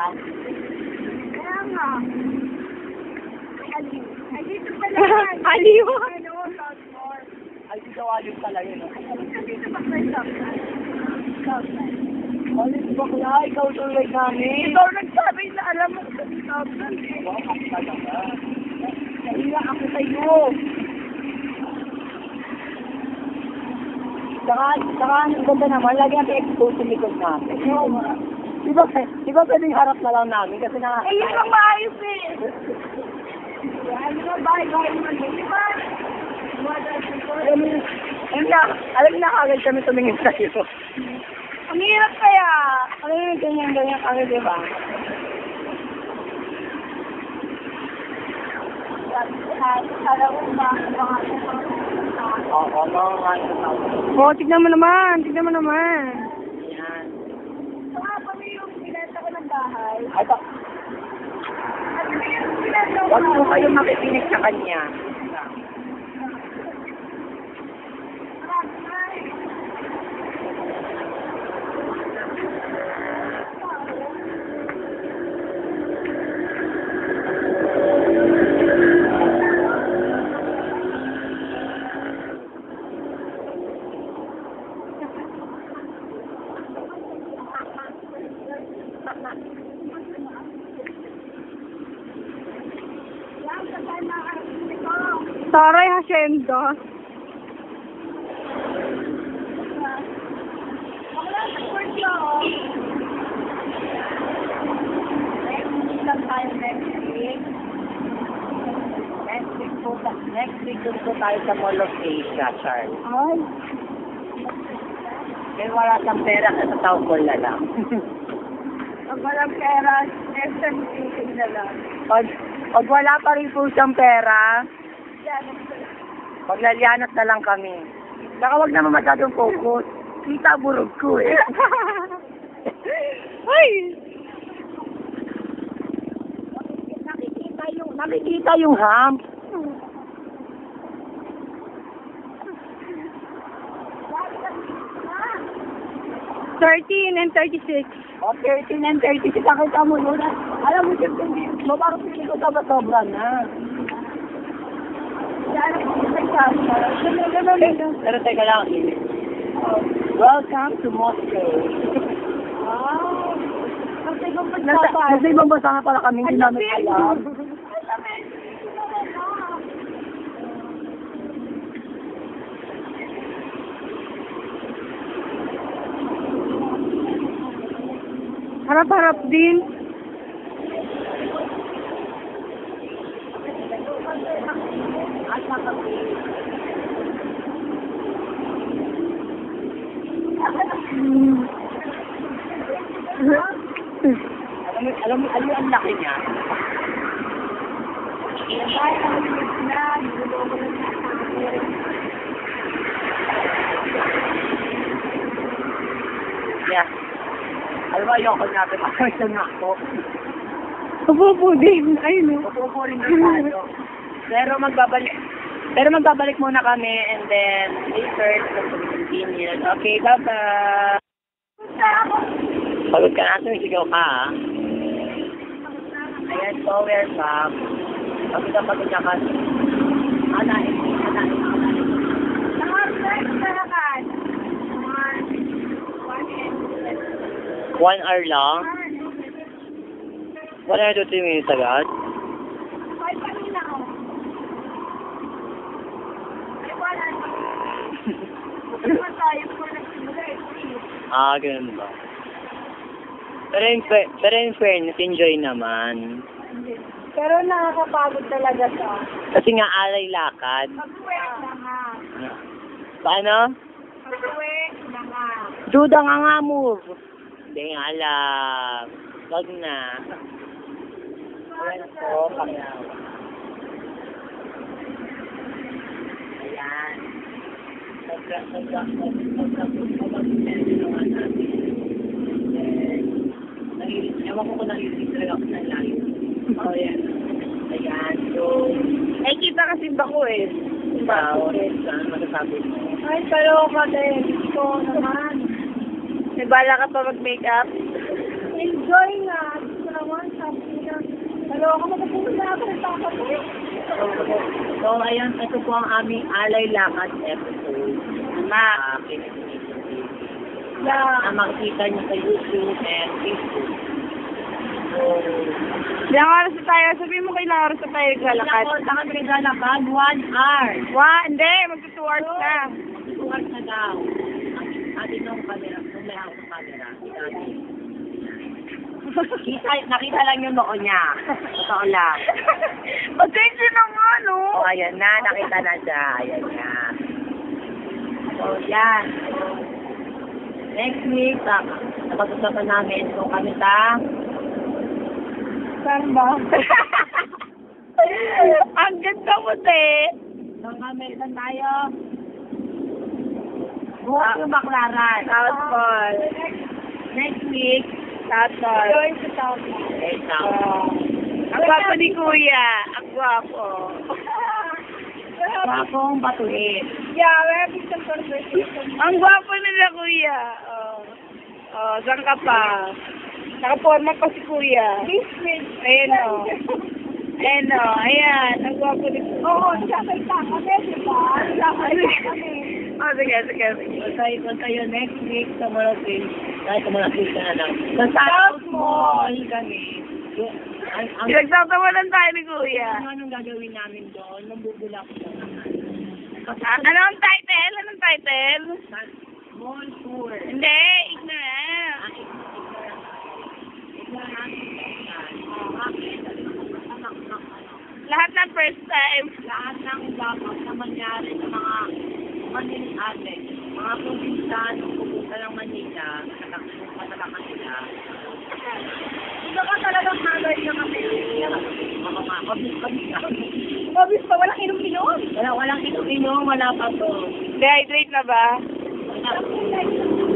yan. Kaya nga. Ay, aliw. Ay, dito pala yan. Aliw. Ano, Southmore. Ay, di daw aliw pala yun. Ay, dito dito pa sa Southmore. Southmore. Alis bakla, ikaw tuloy namin. Ikaw nagsabi na alam mo sa Southmore. Wow, ako talaga. Nahiya ako sa'yo. Saka, ang ganda naman, lagi natin expose yung likod natin. Di ba pwedeng harap na lang namin kasi na... Eh, yun ang maayos eh. Ano nga bahay-bahay naman yun, di ba? Alam na kagad kami tumingin sa'yo. Ang hirap kaya. Alam mo yung ganyan kagad, di ba? Alam mo ba? Oo, mga Oh, tignan mo naman. Tignan mo naman. yan. Saka kami yung pinenta ko ng bahay. Ay, ba? At yung pinenta ko. Huwag mo kayo makikinig sa kanya. Taray Hacienda. Next week doon po tayo sa Mall of Asia, Charles. Ay. Kaya wala siyang pera sa Taukol na lang. Pag walang pera, SMC na lang. Pag wala pa rin po siyang pera, Yan. maglalianat na lang kami. Saka wag naman masyadong focus. Kita burog ko eh. Ay! Nakikita yung hump. and 36. O, 13 and 36. Nakita mo yun. Alam mo, 15 mo, parang pili ko sobra na. Pero teka lang. Welcome to Moscow. Nasa ibang bansa nga pala kami, hindi namin alam. Harap-harap din. Alam mo, ang laki niya. Yeah. Alam mo, ayoko natin. Ayoko na ako. Upo din. Ayun o. Pupurin din tayo. Pero magbabalik muna kami and then later, continue. Okay, bye-bye. Pagod ka natin, sigaw ka ha. Ayan po, welcome. Pagod ka kasi. Anahin. One hour lang? 1 hour to 3 minutes agad? Ganun ba? Pero in fairness, enjoy naman. Pero nakakapagod talaga siya. Kasi nga alay lakad. Pag-uwi na nga. Paano? Pag-uwi na nga. Duda nga move. Hindi nga alam. Wag na. Ayan po, Panginoon. Ayan. Ewan ko kung narinig talaga ako sa layo. Oh, yan. Ayan. So, Eh, kita kasi ba ko eh. ikaw, saan masasabi mo? Ay, pero din. Gusto naman. Nagbala ka pa mag-makeup? Enjoy nga. Gusto na Ako magpupunta na ako ng tapat eh. So, ayan, ito po ang aming alay lakad episode. Na makikita niyo sa YouTube and Facebook. So, Ilang oras na tayo? Sabihin mo kailang oras na tayo naglalakad. Saan kami naglalakad? 1 hour. Hindi, magto 2 hours na. 2 hours na daw. Ate nung camera, nung may hawak ng camera. Nakita lang yung noo niya. Totoo lang. Attention naman, no? O, ayan na. Nakita na siya. Ayan na. So, yan. Next week, napag-usapan namin kung kami Saan ba? Ang ganda mo, te. Saan kami? Saan tayo? Bukas yung baklaran. South Pole. Next week, South Pole. Going to South. okay, so, Ang gwapo ni Kuya. Ang gwapo. Bakong batuhin. Yeah, we're having some conversation. Ang gwapo nila, Kuya. Saan ka pa? Nakaporma pa si Kuya. This week. Ayan o. Ayan o. Ayan. Ang gwapo ni Kuya. Oo, nakakita kami, di ba? Nakakita kami. Sige. Kung tayo next week sa Malapit, kahit sa Malapit ka na lang. Sa South Mall kami. Pinagsatawanan tayo ni Kuya. Anong gagawin namin doon? Nambubulak ko naman. Anong title? Anong title? Mall tour. Hindi. Ignorant. Lahat ng first time. Lahat ng dapat na mangyari sa mga Manila atin, mga probinsyan, pupunta ng Manila, pupunta ng Manila. Ito ka talagang magay na kami. Mga kabis na. Obvious pa, walang inom-inom. Walang inom-inom, wala pa to. Dehydrate na ba?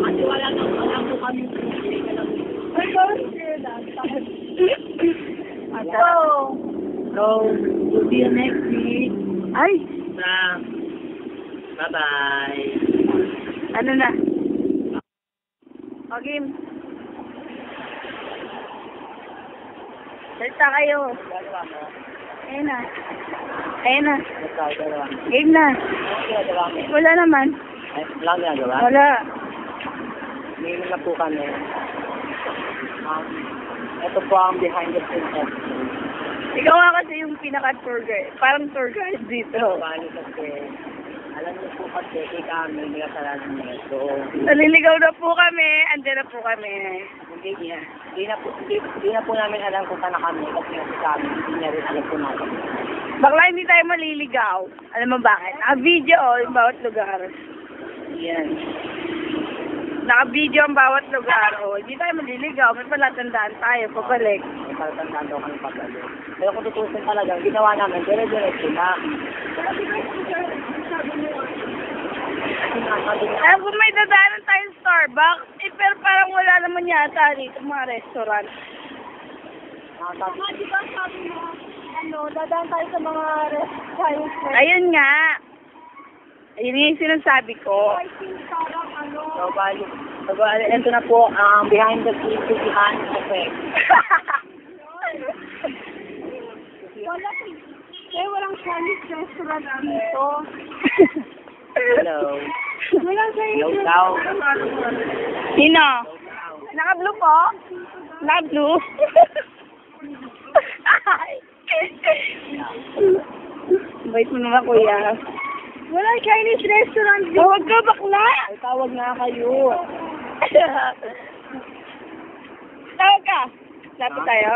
Kasi wala po kami. We're going to hear that. So, we'll see you next week. Ay, Bye-bye. ano na? Okay. Salita kayo. Ayun na. Game na. Wala naman. Wala ginagawa? Wala. Ngayon na po kami. Ito po ang behind the scenes episode. Ikaw nga kasi yung pinaka-tour guide. Parang tour guide dito. Paano kasi, alam niyo po kasi, kami, hindi ka salaran niya. So, Naliligaw na po kami. Andiyan na po kami. hindi na po namin alam kung saan na kami. Kasi sa amin, hindi niya rin alam po namin. Bakla hindi tayo maliligaw. Alam mo bakit? Naka-video yung bawat lugar. Yan. Naka-video ang bawat lugar. Hindi tayo maliligaw. May palatandaan tayo. Pabalik. May palatandaan daw kami pagkali. Pero kung tutusin talaga, ginawa namin, dire-diretso na. Alam ko may dadaanan tayong Starbucks. Pero parang wala naman yata dito mga restaurant. Di ba sabi mo, dadaan tayo sa mga restaurants. Ayun nga. Ayun yung sinasabi ko. I think parang So, ito na po ang behind the scenes behind effect. walang Chinese restaurant dito. Hello. Walang Chinese Hello daw. Sino? Naka-blue po? Naka-blue? Bait mo naman, Kuya. Walang Chinese restaurant dito. Huwag ka, bakla! Ay, tawag nga kayo. Tawag ka. Lapit tayo.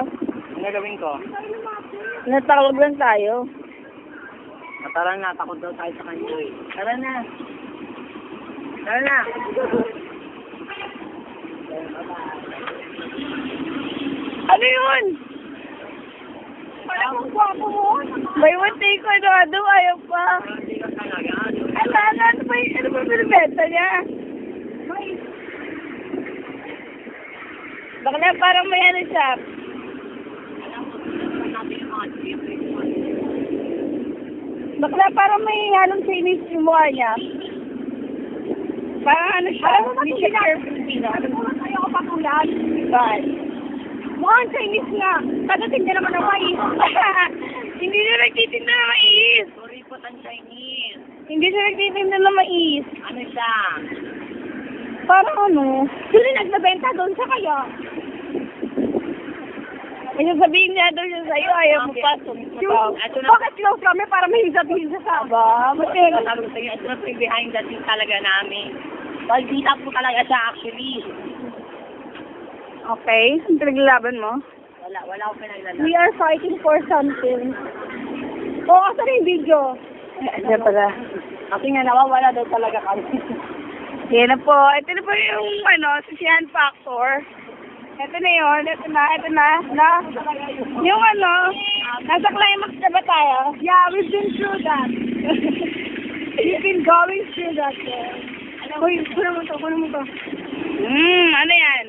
Ano gawin ko? Natawag lang tayo. Tara na, takot daw tayo sa kanya eh. Tara na. Tara na. Ano yun? Parang ang gwapo mo. May one take ko, ano, ayaw pa. Hindi ka talaga. Ano ba binibenta niya? Bakla, parang may ano siya. Bakla, parang may halong Chinese yung mukha niya. Parang ano siya? Alam mo ba Hindi kung siya ginagawa? pure Filipino. Ayaw ko patulad. Bakit? Mukhang Chinese nga. Pagdating naman ng mais. Hindi siya nagtitinda ng mais. Sorry po, ang Chinese. Hindi siya nagtitinda ng mais. Ano siya? Parang ano? Sino nagbebenta doon sa kaya? May sasabihin niya doon siya sa'yo, ayaw mo pa. Ito na. Bakit close kami para may sabihin siya sa aba? Ba't Sabi ko sa'yo, ito na po yung behind the scenes talaga namin. Pagkita po talaga siya actually. okay, ang pinaglalaban mo? Wala akong pinaglalaro. We are fighting for something. Oo, asan na yung video? Diyan pala. Kasi nga nawawala daw talaga kami. Yan na po. Ito na po yung sisihan factor. Ito na yun. Ito na. Yung nasa climax na ba tayo? Yeah, we've been through that. We've been going through that. Uy, kunin mo to. Ano yan?